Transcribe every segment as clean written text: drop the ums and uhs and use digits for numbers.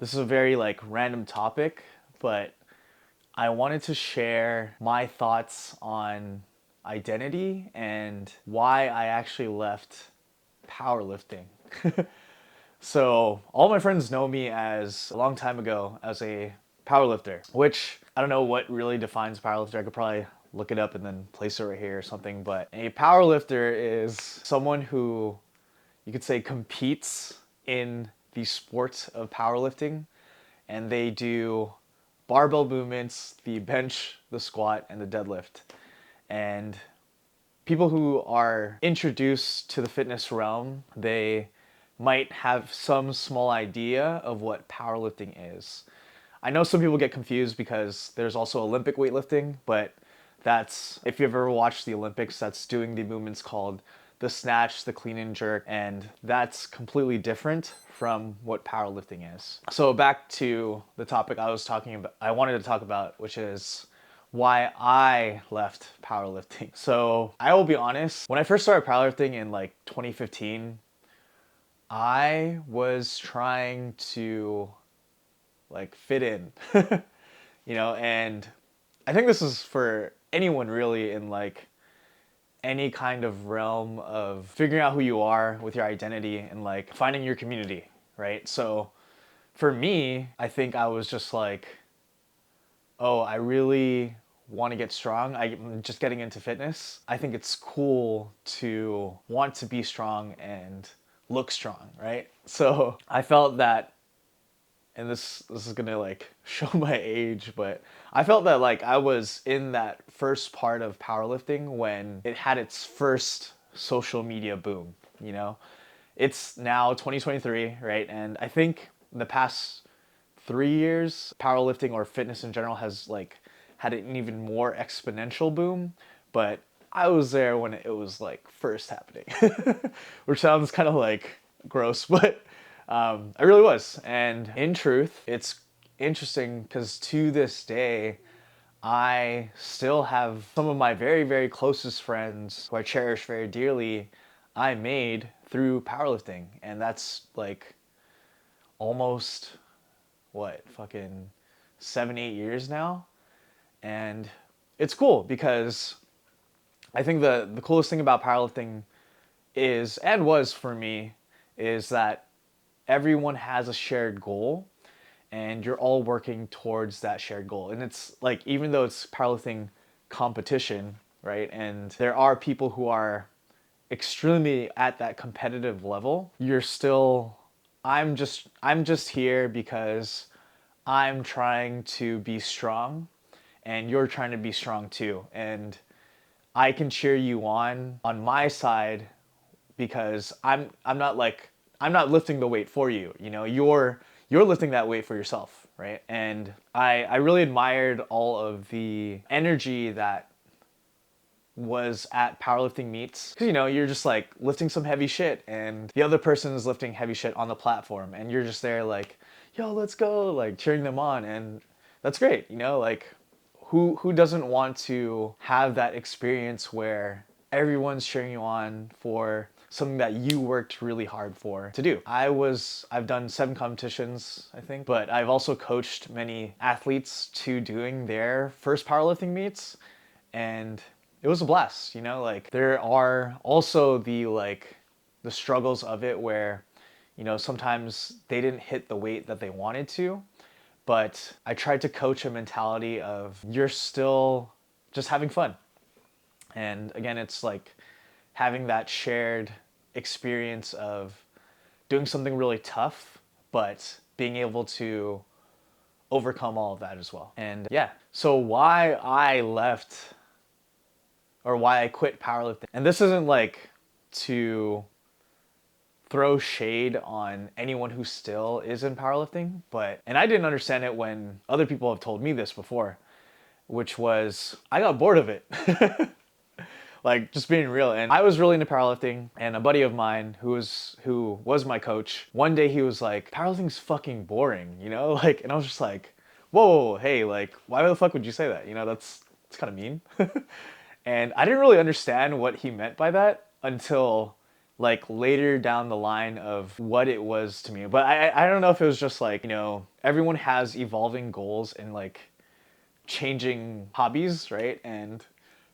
This is a very random topic, but I wanted to share my thoughts on identity and why I actually left powerlifting. So, all my friends know me as a long time ago as a powerlifter, which I don't know what really defines powerlifter. I could probably look it up and then place it right here or something, but a powerlifter is someone who you could say competes in the sport of powerlifting, and they do barbell movements, the bench, the squat, and the deadlift. And people who are introduced to the fitness realm, they might have some small idea of what powerlifting is. I know some people get confused because there's also Olympic weightlifting, but that's, if you've ever watched the Olympics, that's doing the movements called the snatch, the clean and jerk, and that's completely different from what powerlifting is. So back to the topic I wanted to talk about, which is why I left powerlifting. So I will be honest, when I first started powerlifting in 2015, I was trying to fit in, and I think this is for anyone really in any kind of realm of figuring out who you are with your identity and finding your community, right? So for me, I think I was just oh, I really want to get strong. I'm just getting into fitness. I think it's cool to want to be strong and look strong, right? So I felt that, and this is gonna show my age, but I felt that I was in that first part of powerlifting when it had its first social media boom, you know? It's now 2023, right? And I think in the past 3 years, powerlifting or fitness in general has had an even more exponential boom, but I was there when it was first happening, which sounds kind of gross, but I really was. And in truth, it's interesting because to this day, I still have some of my very, very closest friends who I cherish very dearly, I made through powerlifting. And that's almost, what, fucking 7, 8 years now. And it's cool because I think the coolest thing about powerlifting is, and was for me, is that everyone has a shared goal and you're all working towards that shared goal. And it's even though it's powerlifting competition, right? And there are people who are extremely at that competitive level, you're still, I'm just here because I'm trying to be strong and you're trying to be strong too. And I can cheer you on my side because I'm not lifting the weight for you. You're lifting that weight for yourself, right? And I really admired all of the energy that was at powerlifting meets, because you're just lifting some heavy shit and the other person is lifting heavy shit on the platform and you're just there yo, let's go, cheering them on. And that's great. Who doesn't want to have that experience where everyone's cheering you on for something that you worked really hard for to do? I've done 7 competitions, I think, but I've also coached many athletes to doing their first powerlifting meets, and it was a blast. There are also the struggles of it where sometimes they didn't hit the weight that they wanted to, but I tried to coach a mentality of you're still just having fun. And again, it's having that shared experience of doing something really tough, but being able to overcome all of that as well. And yeah, so why I left, or why I quit powerlifting, and this isn't to throw shade on anyone who still is in powerlifting, and I didn't understand it when other people have told me this before, which was I got bored of it. Just being real. And I was really into powerlifting, and a buddy of mine who was my coach, one day he was like, powerlifting's fucking boring, and I was just whoa, hey, why the fuck would you say that? That's kind of mean. And I didn't really understand what he meant by that until later down the line of what it was to me. But I don't know if it was just everyone has evolving goals and like changing hobbies, right? And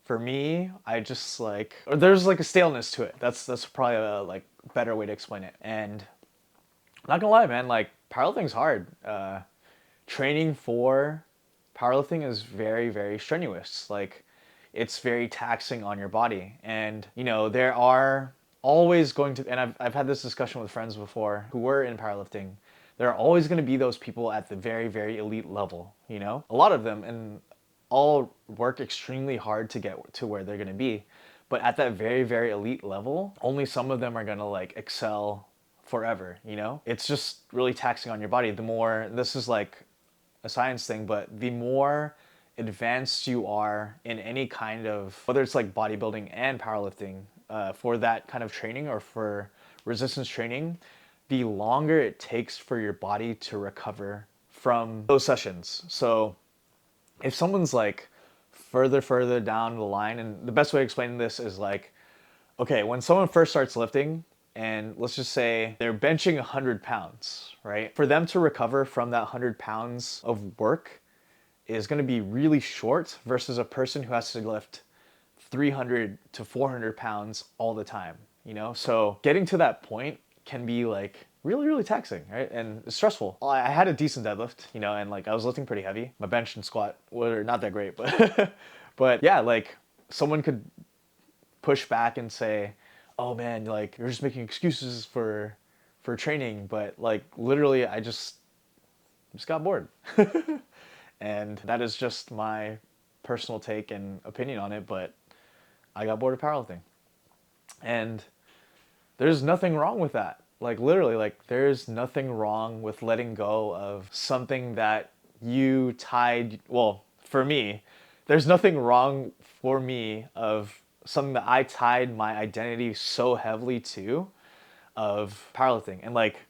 for me, I just like, or there's like a staleness to it. That's probably a like better way to explain it. And I'm not gonna lie, man, like powerlifting's hard. Training for powerlifting is very, very strenuous. Like it's very taxing on your body. And, you know, there are always going to, and I've had this discussion with friends before who were in powerlifting. There are always going to be those people at the very, very elite level, you know? A lot of them, and all work extremely hard to get to where they're going to be. But at that very, very elite level, only some of them are going to like excel forever, you know? It's just really taxing on your body. The more, this is like a science thing, but the more advanced you are in any kind of, whether it's like bodybuilding and powerlifting, for that kind of training or for resistance training, the longer it takes for your body to recover from those sessions. So if someone's like further down the line, and the best way to explain this is like, okay, when someone first starts lifting, and let's just say they're benching 100 pounds, right? For them to recover from that 100 pounds of work is going to be really short versus a person who has to lift 300 to 400 pounds all the time, you know? So getting to that point can be like really, really taxing, right? And it's stressful. I had a decent deadlift, you know, and like I was lifting pretty heavy. My bench and squat were not that great, but but yeah, like someone could push back and say, oh man, like you're just making excuses for training, but like literally I just got bored. And that is just my personal take and opinion on it, but I got bored of powerlifting. And there's nothing wrong with that. Like literally, like there's nothing wrong with letting go of something that you tied, well, for me, there's nothing wrong for me of something that I tied my identity so heavily to, of powerlifting. And like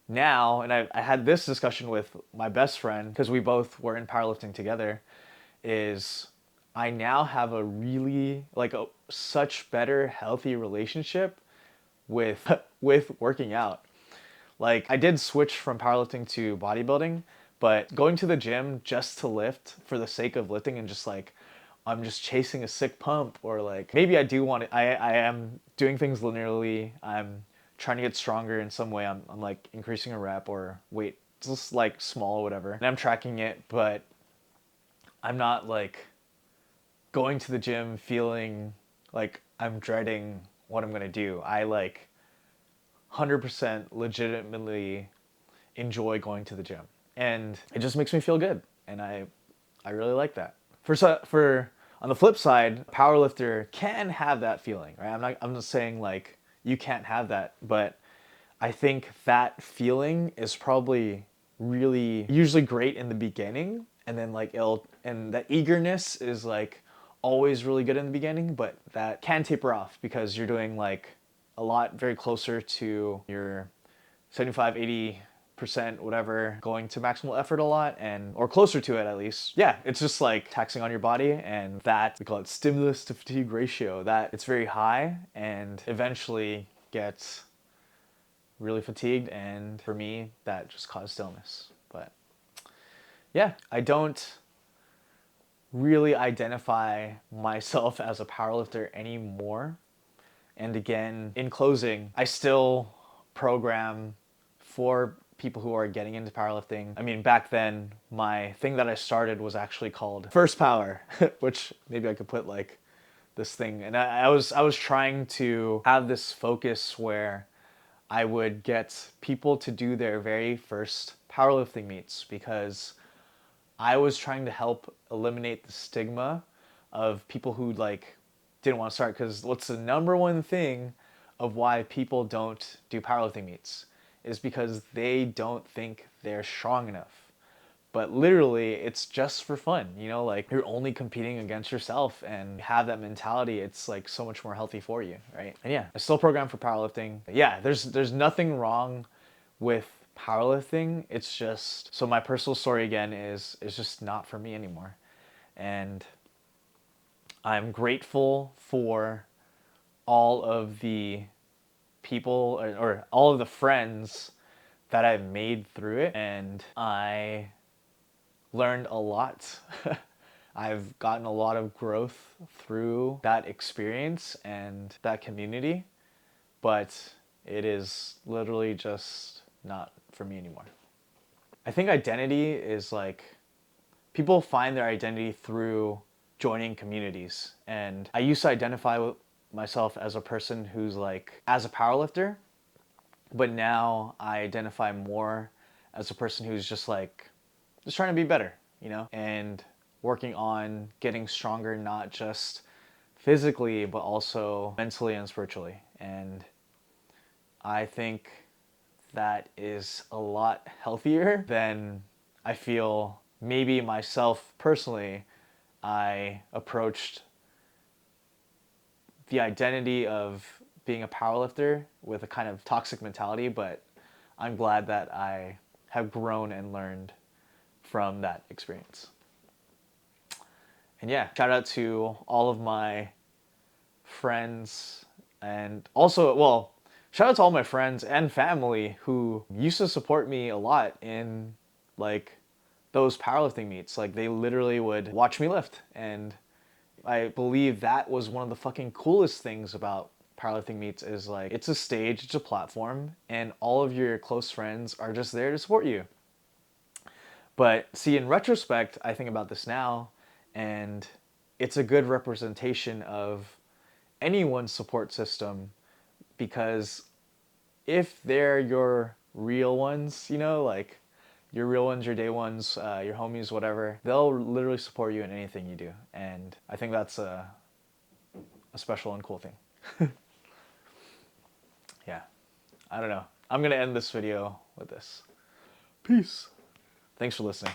now, and I had this discussion with my best friend because we both were in powerlifting together, is I now have a really like a such better healthy relationship with with working out. Like I did switch from powerlifting to bodybuilding, but going to the gym just to lift for the sake of lifting and just like I'm just chasing a sick pump, or like maybe I do want to, I am doing things linearly. I'm trying to get stronger in some way. I'm like increasing a rep or weight, just like small or whatever. And I'm tracking it, but I'm not like going to the gym feeling like I'm dreading what I'm going to do. I like 100% legitimately enjoy going to the gym, and it just makes me feel good, and I really like that. For on the flip side, powerlifter can have that feeling, right? I'm not saying like you can't have that, but I think that feeling is probably really usually great in the beginning, and then like and that eagerness is like always really good in the beginning, but that can taper off because you're doing like a lot very closer to your 75, 80% whatever, going to maximal effort a lot, and or closer to it at least. Yeah, it's just like taxing on your body, and that we call it stimulus to fatigue ratio, that it's very high and eventually gets really fatigued, and for me that just caused stillness. But yeah, I don't really identify myself as a powerlifter anymore. And again, in closing, I still program for people who are getting into powerlifting. I mean, back then, my thing that I started was actually called First Power, which maybe I could put like this thing. And I was trying to have this focus where I would get people to do their very first powerlifting meets, because I was trying to help eliminate the stigma of people who like didn't want to start. Because what's the number one thing of why people don't do powerlifting meets is because they don't think they're strong enough. But literally, it's just for fun, you know, like you're only competing against yourself, and have that mentality. It's like so much more healthy for you, right? And yeah, I still program for powerlifting. But yeah, there's nothing wrong with powerlifting. It's just, so my personal story again is just not for me anymore. And I'm grateful for all of the people, or all of the friends that I've made through it, and I learned a lot. I've gotten a lot of growth through that experience and that community, but it is literally just not for me anymore. I think identity is like, people find their identity through joining communities. And I used to identify with myself as a person who's like, as a powerlifter, but now I identify more as a person who's just like, just trying to be better, you know, and working on getting stronger, not just physically, but also mentally and spiritually. And I think that is a lot healthier than I feel maybe myself personally I approached the identity of being a powerlifter with a kind of toxic mentality, but I'm glad that I have grown and learned from that experience. And yeah, shout out to all of my friends, and also, well, shout out to all my friends and family who used to support me a lot in like those powerlifting meets. Like, they literally would watch me lift, and I believe that was one of the fucking coolest things about powerlifting meets is like, it's a stage, it's a platform, and all of your close friends are just there to support you. But see, in retrospect, I think about this now, and it's a good representation of anyone's support system, because if they're your real ones, you know, like your real ones, your day ones, your homies, whatever, they'll literally support you in anything you do. And I think that's a special and cool thing. Yeah, I don't know. I'm gonna end this video with this. Peace. Thanks for listening.